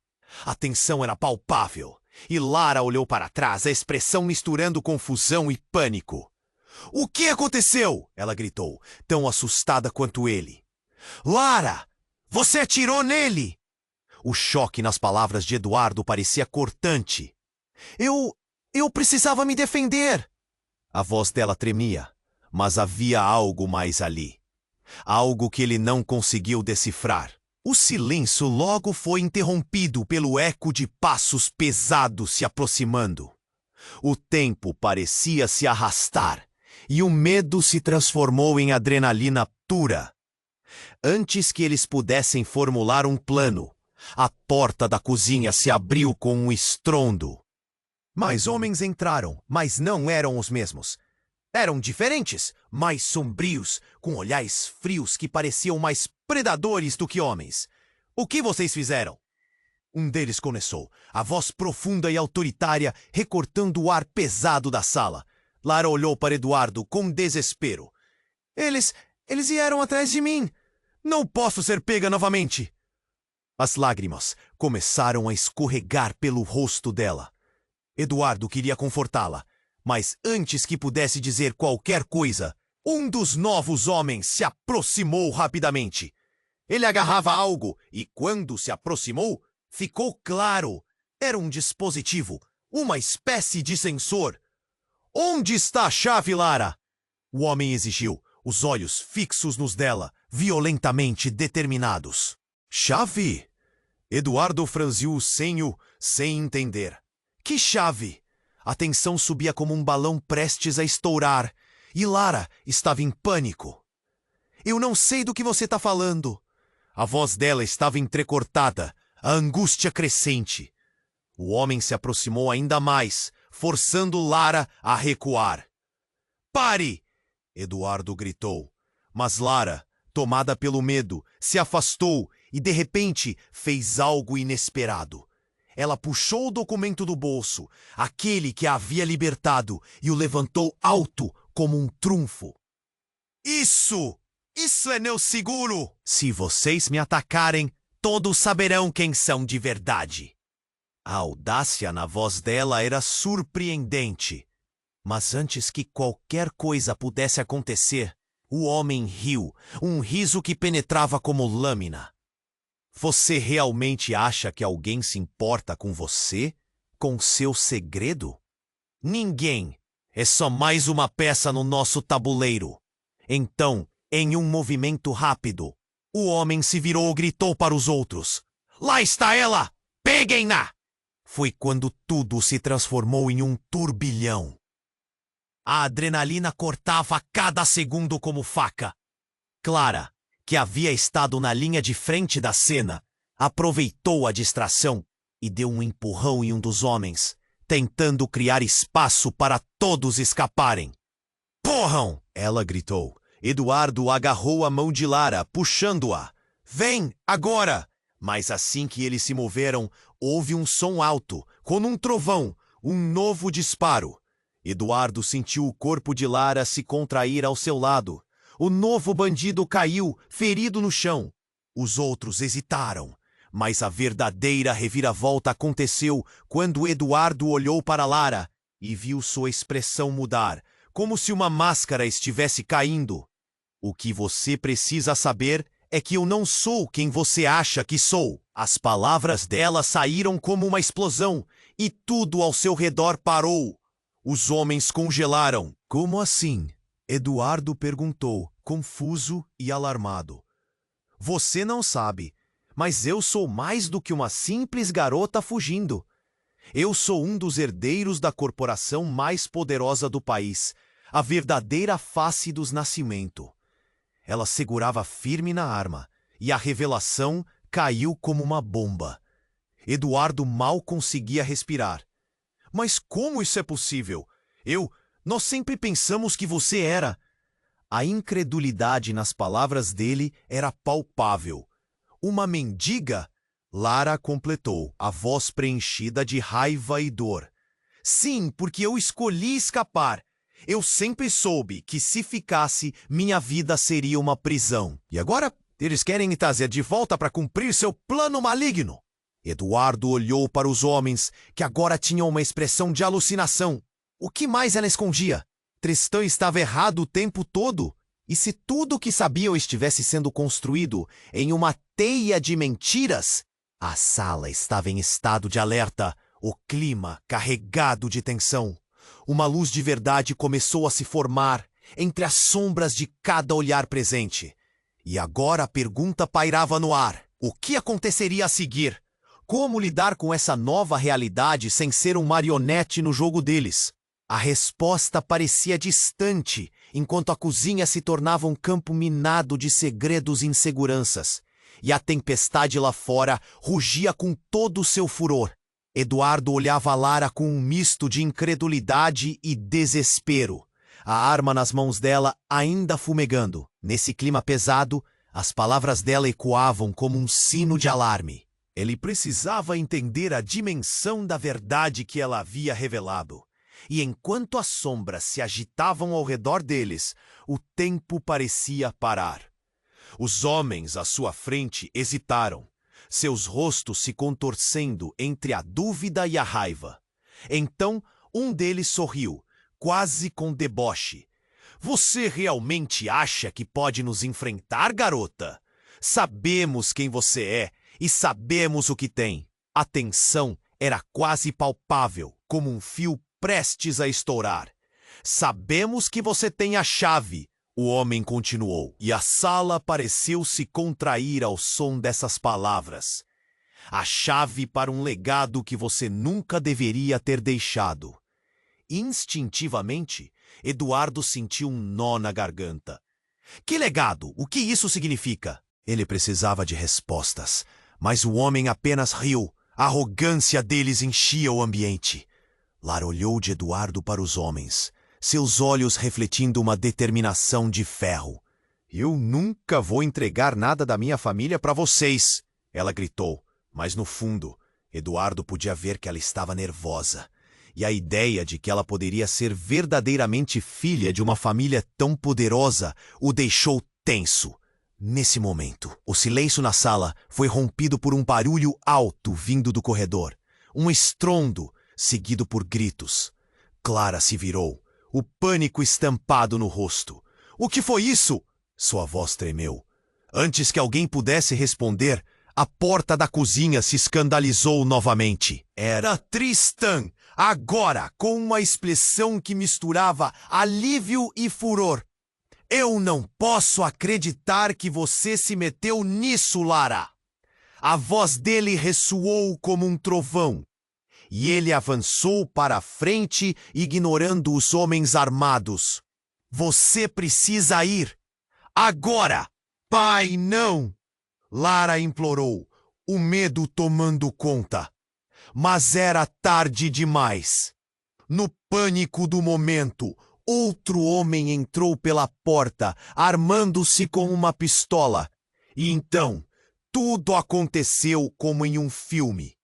A tensão era palpável, e Lara olhou para trás, a expressão misturando confusão e pânico. "O que aconteceu?" ela gritou, tão assustada quanto ele. "Lara, você atirou nele!" O choque nas palavras de Eduardo parecia cortante. Eu precisava me defender." A voz dela tremia. Mas havia algo mais ali. Algo que ele não conseguiu decifrar. O silêncio logo foi interrompido pelo eco de passos pesados se aproximando. O tempo parecia se arrastar, e o medo se transformou em adrenalina pura. Antes que eles pudessem formular um plano, a porta da cozinha se abriu com um estrondo. Mais homens entraram, mas não eram os mesmos. Eram diferentes, mais sombrios, com olhares frios que pareciam mais predadores do que homens. "O que vocês fizeram?" Um deles começou, a voz profunda e autoritária recortando o ar pesado da sala. Lara olhou para Eduardo com desespero. Eles vieram atrás de mim. Não posso ser pega novamente." As lágrimas começaram a escorregar pelo rosto dela. Eduardo queria confortá-la. Mas antes que pudesse dizer qualquer coisa, um dos novos homens se aproximou rapidamente. Ele agarrava algo e, quando se aproximou, ficou claro. Era um dispositivo, Uma espécie de sensor. Onde está a chave, Lara? O homem exigiu, os olhos fixos nos dela, violentamente determinados. Chave? Eduardo franziu o senho, sem entender. Que chave? A tensão subia como um balão prestes a estourar, e Lara estava em pânico. Eu não sei do que você está falando. A voz dela estava entrecortada, a angústia crescente. O homem se aproximou ainda mais, forçando Lara a recuar. Pare! Eduardo gritou. Mas Lara, tomada pelo medo, se afastou e de repente fez algo inesperado. Ela puxou o documento do bolso, aquele que a havia libertado, e o levantou alto como um trunfo. Isso! Isso é meu seguro! Se vocês me atacarem, todos saberão quem são de verdade. A audácia na voz dela era surpreendente. Mas antes que qualquer coisa pudesse acontecer, o homem riu, um riso que penetrava como lâmina. Você realmente acha que alguém se importa com você? Com seu segredo? Ninguém. É só mais uma peça no nosso tabuleiro. Então, em um movimento rápido, o homem se virou e gritou para os outros. Lá está ela! Peguem-na! Foi quando tudo se transformou em um turbilhão. A adrenalina cortava a cada segundo como faca. Clara, que havia estado na linha de frente da cena, aproveitou a distração e deu um empurrão em um dos homens, tentando criar espaço para todos escaparem. Porram! Ela gritou. Eduardo agarrou a mão de Lara, puxando-a. Vem, agora! Mas assim que eles se moveram, houve um som alto, como um trovão, um novo disparo. Eduardo sentiu o corpo de Lara se contrair ao seu lado. O novo bandido caiu, ferido no chão. Os outros hesitaram, mas a verdadeira reviravolta aconteceu quando Eduardo olhou para Lara e viu sua expressão mudar, como se uma máscara estivesse caindo. O que você precisa saber é que eu não sou quem você acha que sou. As palavras dela saíram como uma explosão e tudo ao seu redor parou. Os homens congelaram. Como assim? Eduardo perguntou, confuso e alarmado. Você não sabe, mas eu sou mais do que uma simples garota fugindo. Eu sou um dos herdeiros da corporação mais poderosa do país, a verdadeira face dos Nascimento. Ela segurava firme na arma, e a revelação caiu como uma bomba. Eduardo mal conseguia respirar. Mas como isso é possível? Nós sempre pensamos que você era... A incredulidade nas palavras dele era palpável. Uma mendiga? Lara completou, a voz preenchida de raiva e dor. Sim, porque eu escolhi escapar. Eu sempre soube que se ficasse, minha vida seria uma prisão. E agora, eles querem me trazer de volta para cumprir seu plano maligno. Eduardo olhou para os homens, que agora tinham uma expressão de alucinação. O que mais ela escondia? Tristão estava errado o tempo todo. E se tudo o que sabiam estivesse sendo construído em uma teia de mentiras? A sala estava em estado de alerta, o clima carregado de tensão. Uma luz de verdade começou a se formar entre as sombras de cada olhar presente. E agora a pergunta pairava no ar. O que aconteceria a seguir? Como lidar com essa nova realidade sem ser um marionete no jogo deles? A resposta parecia distante, enquanto a cozinha se tornava um campo minado de segredos e inseguranças. E a tempestade lá fora rugia com todo o seu furor. Eduardo olhava Lara com um misto de incredulidade e desespero, a arma nas mãos dela ainda fumegando. Nesse clima pesado, as palavras dela ecoavam como um sino de alarme. Ele precisava entender a dimensão da verdade que ela havia revelado. E enquanto as sombras se agitavam ao redor deles, o tempo parecia parar. Os homens à sua frente hesitaram, seus rostos se contorcendo entre a dúvida e a raiva. Então, um deles sorriu, quase com deboche. Você realmente acha que pode nos enfrentar, garota? Sabemos quem você é e sabemos o que tem. A tensão era quase palpável, como um fio prestes a estourar. Sabemos que você tem a chave, o homem continuou, e a sala pareceu se contrair ao som dessas palavras. A chave para um legado que você nunca deveria ter deixado. Instintivamente, Eduardo sentiu um nó na garganta. Que legado? O que isso significa? Ele precisava de respostas, mas o homem apenas riu. A arrogância deles enchia o ambiente. Lara olhou de Eduardo para os homens, seus olhos refletindo uma determinação de ferro. Eu nunca vou entregar nada da minha família para vocês, ela gritou, mas no fundo, Eduardo podia ver que ela estava nervosa. E a ideia de que ela poderia ser verdadeiramente filha de uma família tão poderosa o deixou tenso. Nesse momento, o silêncio na sala foi rompido por um barulho alto vindo do corredor. Um estrondo, seguido por gritos. Clara se virou, o pânico estampado no rosto. O que foi isso? Sua voz tremeu. Antes que alguém pudesse responder, a porta da cozinha se escandalizou novamente. Era Tristan, agora com uma expressão que misturava alívio e furor. Eu não posso acreditar que você se meteu nisso, Lara. A voz dele ressoou como um trovão. E ele avançou para a frente, ignorando os homens armados. Você precisa ir. Agora! Pai, não! Lara implorou, o medo tomando conta. Mas era tarde demais. No pânico do momento, outro homem entrou pela porta, armando-se com uma pistola. E então, tudo aconteceu como em um filme.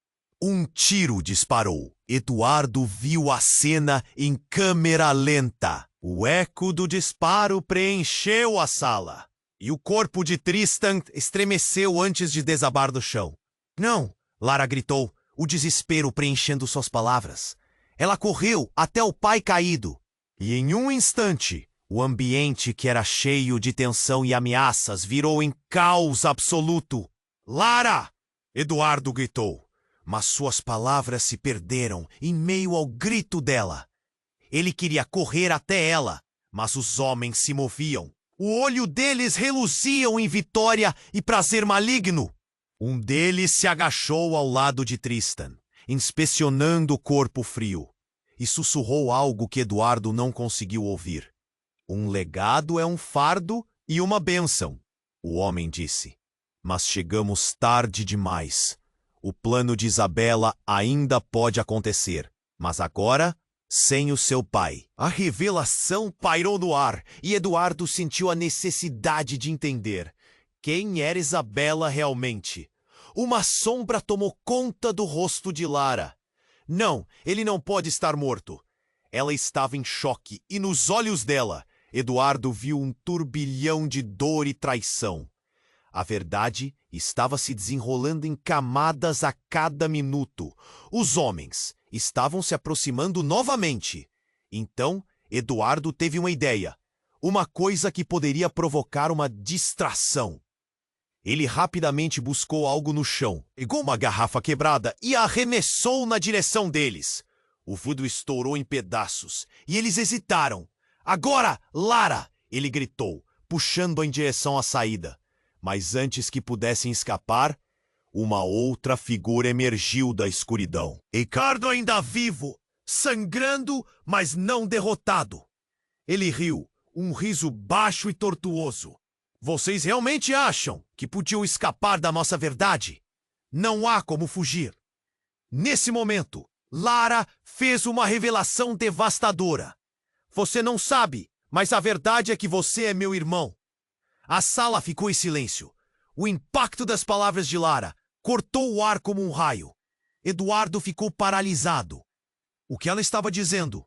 Um tiro disparou. Eduardo viu a cena em câmera lenta. O eco do disparo preencheu a sala. E o corpo de Tristan estremeceu antes de desabar do chão. Não! Lara gritou, o desespero preenchendo suas palavras. Ela correu até o pai caído. E em um instante, o ambiente que era cheio de tensão e ameaças virou em caos absoluto. Lara! Eduardo gritou, mas suas palavras se perderam em meio ao grito dela. Ele queria correr até ela, mas os homens se moviam. O olho deles reluziam em vitória e prazer maligno. Um deles se agachou ao lado de Tristan, inspecionando o corpo frio, e sussurrou algo que Eduardo não conseguiu ouvir. Um legado é um fardo e uma bênção, o homem disse. Mas chegamos tarde demais. O plano de Isabela ainda pode acontecer, mas agora, sem o seu pai. A revelação pairou no ar e Eduardo sentiu a necessidade de entender quem era Isabela realmente. Uma sombra tomou conta do rosto de Lara. Não, ele não pode estar morto. Ela estava em choque e nos olhos dela, Eduardo viu um turbilhão de dor e traição. A verdade estava se desenrolando em camadas a cada minuto. Os homens estavam se aproximando novamente. Então, Eduardo teve uma ideia. Uma coisa que poderia provocar uma distração. Ele rapidamente buscou algo no chão, pegou uma garrafa quebrada e a arremessou na direção deles. O vidro estourou em pedaços e eles hesitaram. Agora, Lara! Ele gritou, puxando-a em direção à saída. Mas antes que pudessem escapar, uma outra figura emergiu da escuridão. Ricardo ainda vivo, sangrando, mas não derrotado. Ele riu, um riso baixo e tortuoso. Vocês realmente acham que podiam escapar da nossa verdade? Não há como fugir. Nesse momento, Lara fez uma revelação devastadora. Você não sabe, mas a verdade é que você é meu irmão. A sala ficou em silêncio. O impacto das palavras de Lara cortou o ar como um raio. Eduardo ficou paralisado. O que ela estava dizendo?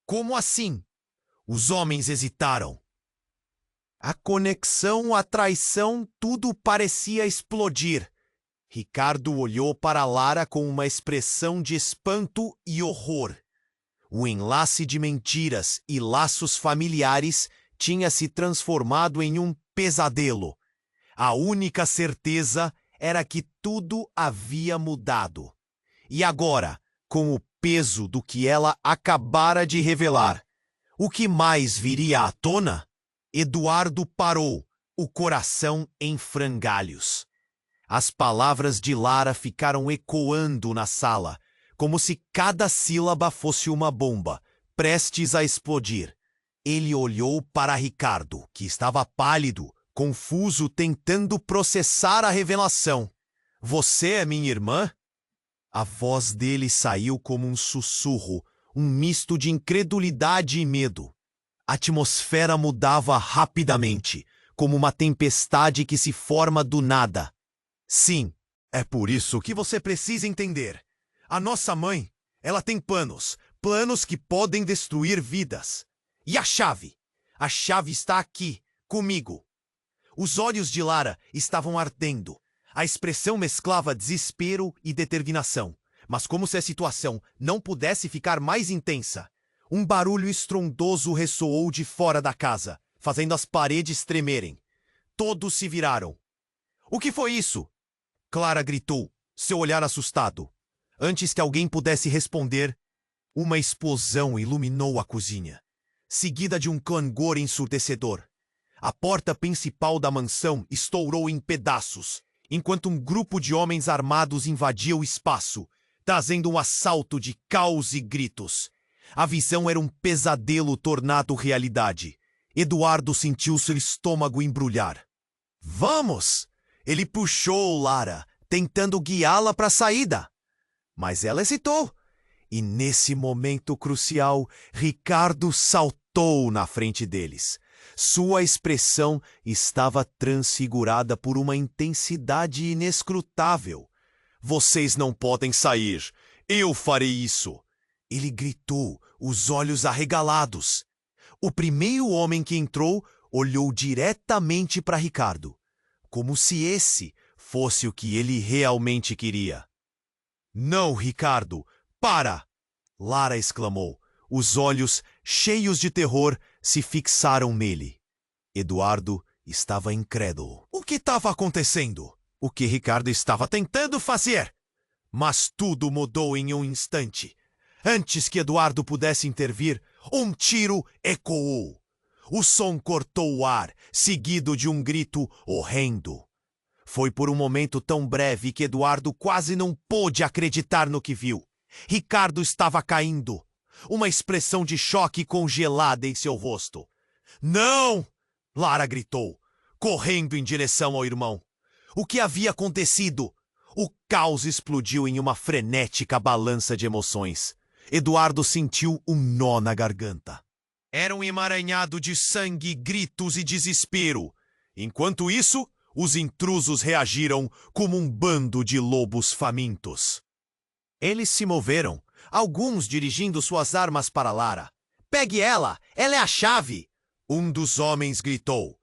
Como assim? Os homens hesitaram. A conexão, a traição, tudo parecia explodir. Ricardo olhou para Lara com uma expressão de espanto e horror. O enlace de mentiras e laços familiares tinha se transformado em um pesadelo. A única certeza era que tudo havia mudado. E agora, com o peso do que ela acabara de revelar, o que mais viria à tona? Eduardo parou, o coração em frangalhos. As palavras de Lara ficaram ecoando na sala, como se cada sílaba fosse uma bomba, prestes a explodir. Ele olhou para Ricardo, que estava pálido, confuso, tentando processar a revelação. Você é minha irmã? A voz dele saiu como um sussurro, um misto de incredulidade e medo. A atmosfera mudava rapidamente, como uma tempestade que se forma do nada. Sim, é por isso que você precisa entender. A nossa mãe, ela tem planos que podem destruir vidas. E a chave? A chave está aqui, comigo. Os olhos de Lara estavam ardendo. A expressão mesclava desespero e determinação. Mas como se a situação não pudesse ficar mais intensa, um barulho estrondoso ressoou de fora da casa, fazendo as paredes tremerem. Todos se viraram. O que foi isso? Clara gritou, seu olhar assustado. Antes que alguém pudesse responder, uma explosão iluminou a cozinha, seguida de um clangor ensurdecedor. A porta principal da mansão estourou em pedaços, enquanto um grupo de homens armados invadia o espaço, trazendo um assalto de caos e gritos. A visão era um pesadelo tornado realidade. Eduardo sentiu seu estômago embrulhar. Vamos! Ele puxou Lara, tentando guiá-la para a saída. Mas ela hesitou. E nesse momento crucial, Ricardo saltou na frente deles. Sua expressão estava transfigurada por uma intensidade inescrutável. Vocês não podem sair. Eu farei isso. Ele gritou, os olhos arregalados. O primeiro homem que entrou olhou diretamente para Ricardo, como se esse fosse o que ele realmente queria. Não, Ricardo, para! Lara exclamou. Os olhos, cheios de terror, se fixaram nele. Eduardo estava incrédulo. O que estava acontecendo? O que Ricardo estava tentando fazer? Mas tudo mudou em um instante. Antes que Eduardo pudesse intervir, um tiro ecoou. O som cortou o ar, seguido de um grito horrendo. Foi por um momento tão breve que Eduardo quase não pôde acreditar no que viu. Ricardo estava caindo. Uma expressão de choque congelada em seu rosto. Não! Lara gritou, correndo em direção ao irmão. O que havia acontecido? O caos explodiu em uma frenética balança de emoções. Eduardo sentiu um nó na garganta. Era um emaranhado de sangue, gritos e desespero. Enquanto isso, os intrusos reagiram como um bando de lobos famintos. Eles se moveram, alguns dirigindo suas armas para Lara. Pegue ela! Ela é a chave! Um dos homens gritou.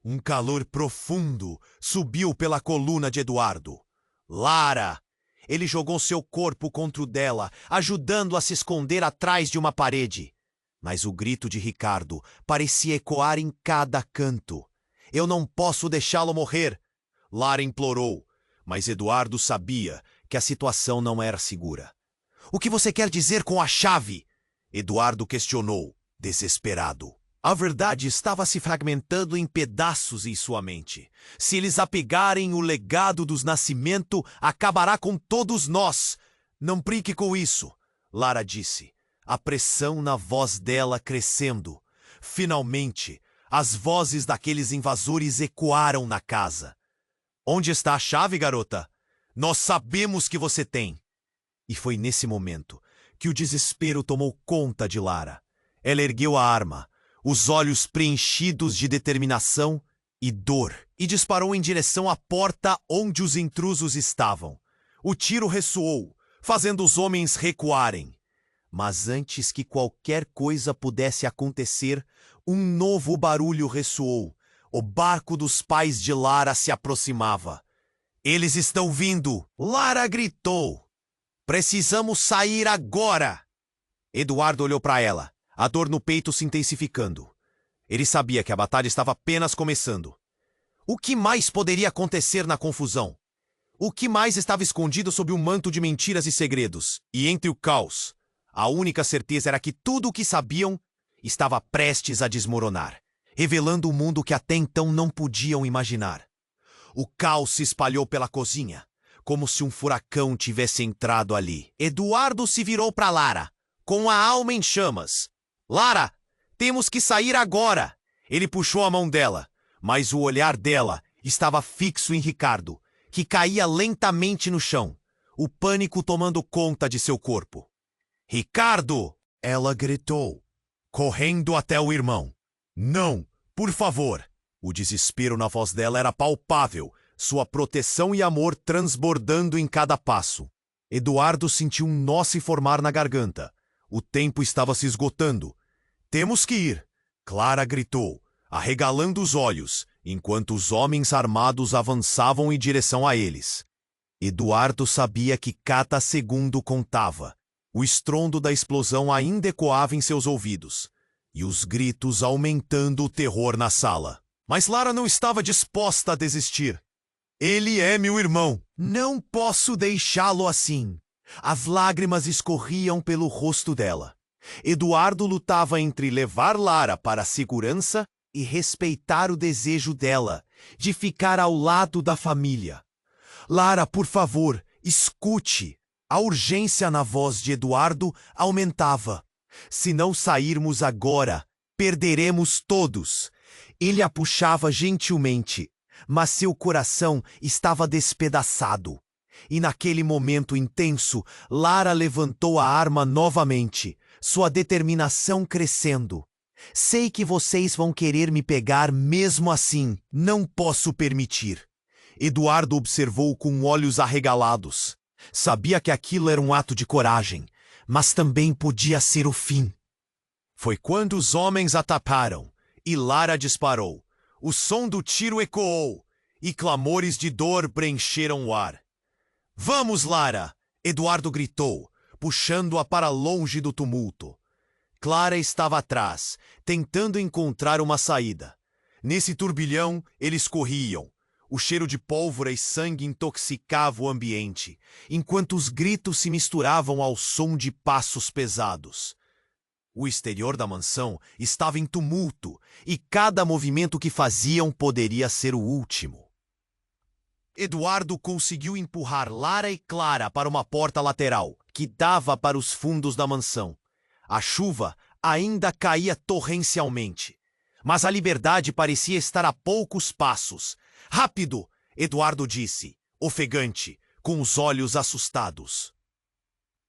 Um calor profundo subiu pela coluna de Eduardo. Lara! Ele jogou seu corpo contra o dela, ajudando a se esconder atrás de uma parede. Mas o grito de Ricardo parecia ecoar em cada canto. Eu não posso deixá-lo morrer! Lara implorou, mas Eduardo sabia que a situação não era segura. O que você quer dizer com a chave? Eduardo questionou, desesperado. A verdade estava se fragmentando em pedaços em sua mente. Se eles apegarem o legado dos Nascimento, acabará com todos nós. Não brinque com isso, Lara disse, a pressão na voz dela crescendo. Finalmente, as vozes daqueles invasores ecoaram na casa. Onde está a chave, garota? Nós sabemos que você tem. E foi nesse momento que o desespero tomou conta de Lara. Ela ergueu a arma, os olhos preenchidos de determinação e dor, e disparou em direção à porta onde os intrusos estavam. O tiro ressoou, fazendo os homens recuarem. Mas antes que qualquer coisa pudesse acontecer, um novo barulho ressoou. O barco dos pais de Lara se aproximava. Eles estão vindo! Lara gritou. Precisamos sair agora! Eduardo olhou para ela, a dor no peito se intensificando. Ele sabia que a batalha estava apenas começando. O que mais poderia acontecer na confusão? O que mais estava escondido sob um manto de mentiras e segredos? E entre o caos, a única certeza era que tudo o que sabiam estava prestes a desmoronar, revelando um mundo que até então não podiam imaginar. O caos se espalhou pela cozinha, como se um furacão tivesse entrado ali. Eduardo se virou para Lara, com a alma em chamas. Lara, temos que sair agora! Ele puxou a mão dela, mas o olhar dela estava fixo em Ricardo, que caía lentamente no chão, o pânico tomando conta de seu corpo. Ricardo! Ela gritou, correndo até o irmão. Não, por favor! O desespero na voz dela era palpável, sua proteção e amor transbordando em cada passo. Eduardo sentiu um nó se formar na garganta. O tempo estava se esgotando. Temos que ir! Clara gritou, arregalando os olhos, enquanto os homens armados avançavam em direção a eles. Eduardo sabia que cada segundo contava. O estrondo da explosão ainda ecoava em seus ouvidos, e os gritos aumentando o terror na sala. Mas Lara não estava disposta a desistir. Ele é meu irmão. Não posso deixá-lo assim. As lágrimas escorriam pelo rosto dela. Eduardo lutava entre levar Lara para a segurança e respeitar o desejo dela de ficar ao lado da família. Lara, por favor, escute. A urgência na voz de Eduardo aumentava. Se não sairmos agora, perderemos todos. Ele a puxava gentilmente, mas seu coração estava despedaçado. E naquele momento intenso, Lara levantou a arma novamente, sua determinação crescendo. Sei que vocês vão querer me pegar mesmo assim. Não posso permitir. Eduardo observou com olhos arregalados. Sabia que aquilo era um ato de coragem, mas também podia ser o fim. Foi quando os homens a taparam e Lara disparou. O som do tiro ecoou e clamores de dor preencheram o ar. Vamos, Lara! Eduardo gritou, puxando-a para longe do tumulto. Clara estava atrás, tentando encontrar uma saída. Nesse turbilhão, eles corriam. O cheiro de pólvora e sangue intoxicava o ambiente, enquanto os gritos se misturavam ao som de passos pesados. O exterior da mansão estava em tumulto, e cada movimento que faziam poderia ser o último. Eduardo conseguiu empurrar Lara e Clara para uma porta lateral, que dava para os fundos da mansão. A chuva ainda caía torrencialmente, mas a liberdade parecia estar a poucos passos. Rápido! Eduardo disse, ofegante, com os olhos assustados.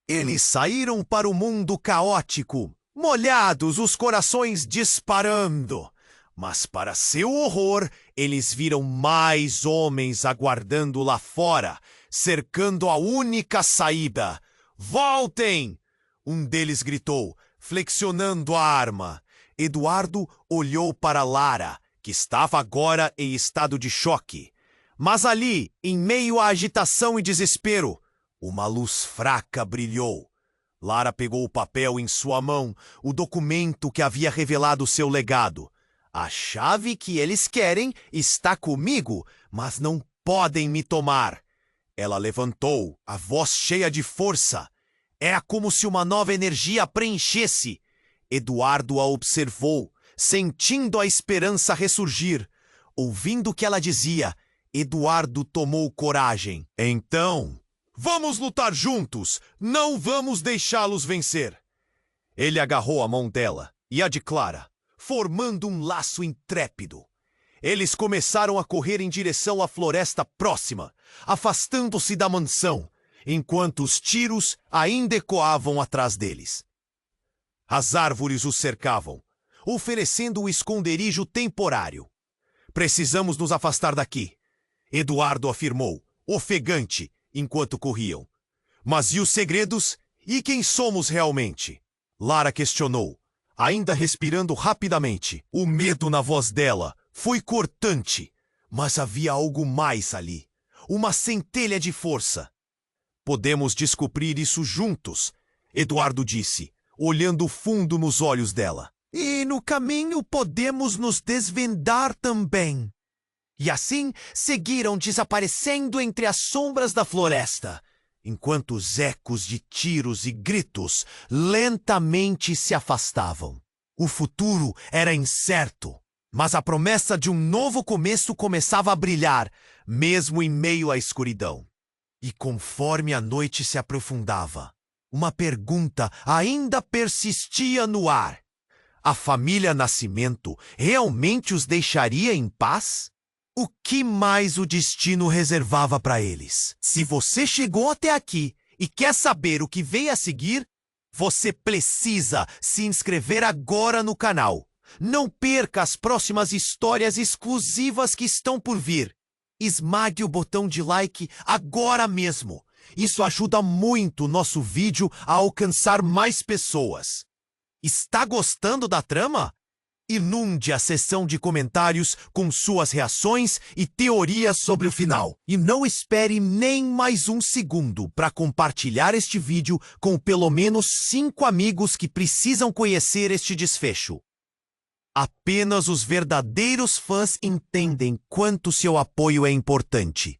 Eles saíram para o mundo caótico, molhados, os corações disparando. Mas para seu horror, eles viram mais homens aguardando lá fora, cercando a única saída. Voltem! Um deles gritou, flexionando a arma. Eduardo olhou para Lara, que estava agora em estado de choque. Mas ali, em meio à agitação e desespero, uma luz fraca brilhou. Lara pegou o papel em sua mão, o documento que havia revelado seu legado. A chave que eles querem está comigo, mas não podem me tomar. Ela levantou, a voz cheia de força. Era como se uma nova energia a preenchesse. Eduardo a observou, sentindo a esperança ressurgir. Ouvindo o que ela dizia, Eduardo tomou coragem. Então, vamos lutar juntos! Não vamos deixá-los vencer! Ele agarrou a mão dela e a de Clara, formando um laço intrépido. Eles começaram a correr em direção à floresta próxima, afastando-se da mansão, enquanto os tiros ainda ecoavam atrás deles. As árvores os cercavam, oferecendo um esconderijo temporário. Precisamos nos afastar daqui, Eduardo afirmou, ofegante, enquanto corriam. Mas e os segredos? E quem somos realmente? Lara questionou, ainda respirando rapidamente. O medo na voz dela foi cortante, mas havia algo mais ali, uma centelha de força. Podemos descobrir isso juntos, Eduardo disse, olhando fundo nos olhos dela. E no caminho podemos nos desvendar também. E assim seguiram desaparecendo entre as sombras da floresta, enquanto os ecos de tiros e gritos lentamente se afastavam. O futuro era incerto, mas a promessa de um novo começo começava a brilhar, mesmo em meio à escuridão. E conforme a noite se aprofundava, uma pergunta ainda persistia no ar. A família Nascimento realmente os deixaria em paz? O que mais o destino reservava para eles? Se você chegou até aqui e quer saber o que vem a seguir, você precisa se inscrever agora no canal. Não perca as próximas histórias exclusivas que estão por vir. Esmague o botão de like agora mesmo. Isso ajuda muito o nosso vídeo a alcançar mais pessoas. Está gostando da trama? Inunde a seção de comentários com suas reações e teorias sobre o final. E não espere nem mais um segundo para compartilhar este vídeo com pelo menos 5 amigos que precisam conhecer este desfecho. Apenas os verdadeiros fãs entendem quanto seu apoio é importante.